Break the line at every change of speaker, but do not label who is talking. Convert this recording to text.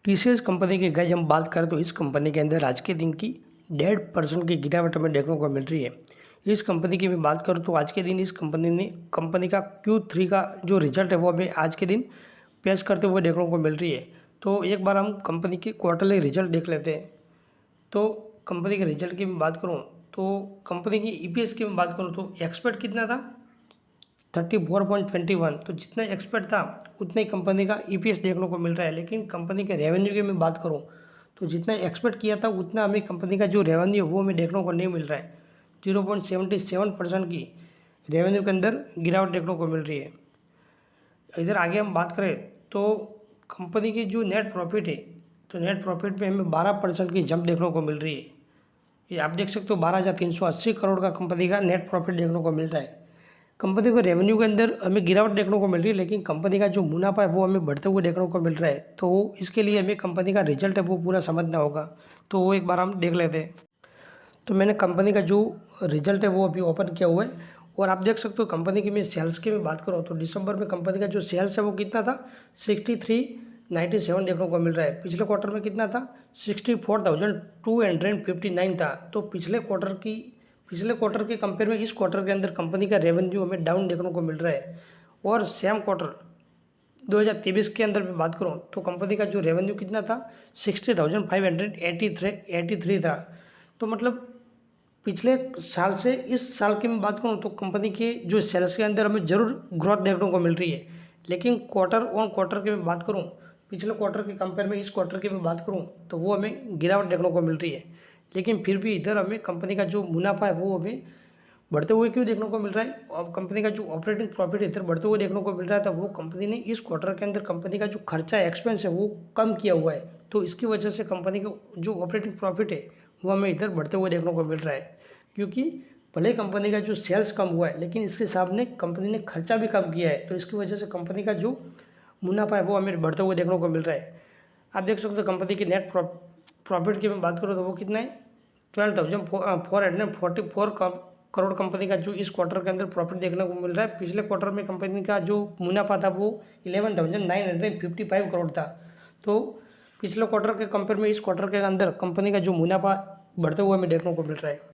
TCS company की guys हम बात करें तो इस कंपनी के अंदर आज के दिन की 1.5% की गिरावट हमें देखने को मिल रही है। इस कंपनी की मैं बात करूं तो आज के दिन इस कंपनी का Q3 का जो रिजल्ट है वो हमें आज के दिन पेश करते हुए देखने को मिल रही है। तो एक बार हम कंपनी की क्वार्टरली रिजल्ट देख लेते हैं। तो कंपनी के रिजल्ट की मैं बात करूँ तो कंपनी की ईपीएस की मैं बात करूँ तो एक्सपेक्ट कितना था 34.21, तो जितना एक्सपेक्ट था उतना ही कंपनी का ईपीएस देखने को मिल रहा है। लेकिन कंपनी के रेवेन्यू की मैं बात करूं तो जितना एक्सपेक्ट किया था उतना हमें कंपनी का जो रेवेन्यू है वो हमें देखने को नहीं मिल रहा है। 0.77% की रेवेन्यू के अंदर गिरावट देखने को मिल रही है। इधर आगे हम बात करें तो कंपनी की जो नेट प्रॉफिट है तो नेट प्रॉफिट में हमें 12% की जंप देखने को मिल रही है। ये आप देख सकते हो 12,380 करोड़ का कंपनी का नेट प्रॉफिट देखने को मिल रहा है। कंपनी को रेवेन्यू के अंदर हमें गिरावट देखने को मिल रही है, लेकिन कंपनी का जो मुनाफा है वो हमें बढ़ते हुए देखने को मिल रहा है। तो इसके लिए हमें कंपनी का रिजल्ट है वो पूरा समझना होगा। तो वो एक बार हम देख लेते हैं। तो मैंने कंपनी का जो रिजल्ट है वो अभी ओपन किया हुआ है और आप देख सकते हो कंपनी की मैं सेल्स की मैं बात करूँ तो दिसंबर में कंपनी का जो सेल्स है वो कितना था 6397 देखने को मिल रहा है। पिछले क्वार्टर में कितना था 64,259 था। तो पिछले क्वार्टर के कंपेयर में इस क्वार्टर के अंदर कंपनी का रेवेन्यू हमें डाउन देखने को मिल रहा है। और सेम क्वार्टर 2023 के अंदर मैं बात करूं तो कंपनी का जो रेवेन्यू कितना था 60,583 था। तो मतलब पिछले साल से इस साल की मैं बात करूं तो कंपनी के जो सेल्स के अंदर हमें ज़रूर ग्रोथ देखने को मिल रही है। लेकिन क्वार्टर ऑन क्वार्टर की मैं बात करूं, पिछले क्वार्टर के कंपेयर में इस क्वार्टर की मैं बात करूं तो वो हमें गिरावट देखने को मिल रही है। लेकिन फिर भी इधर हमें कंपनी का जो मुनाफा है वो हमें बढ़ते हुए क्यों देखने को मिल रहा है। और कंपनी का जो ऑपरेटिंग प्रॉफिट इधर बढ़ते हुए देखने को मिल रहा था वो कंपनी ने इस क्वार्टर के अंदर कंपनी का जो खर्चा एक्सपेंस है वो कम किया हुआ है। तो इसकी वजह से कंपनी का जो ऑपरेटिंग प्रॉफिट है वो हमें इधर बढ़ते हुए देखने को मिल रहा है। क्योंकि भले कंपनी का जो सेल्स कम हुआ है लेकिन इसके सामने कंपनी ने खर्चा भी कम किया है। तो इसकी वजह से कंपनी का जो मुनाफा है वो हमें बढ़ते हुए देखने को मिल रहा है। आप देख सकते हो कंपनी की नेट प्रॉफिट की मैं बात करूँ तो वो कितना है 12,444 करोड़ कंपनी का जो इस क्वार्टर के अंदर प्रॉफिट देखने को मिल रहा है। पिछले क्वार्टर में कंपनी का जो मुनाफा था वो 11,955 करोड़ था। तो पिछले क्वार्टर के कंपेयर में इस क्वार्टर के अंदर कंपनी का जो मुनाफा बढ़ते हुए हमें देखने को मिल रहा है।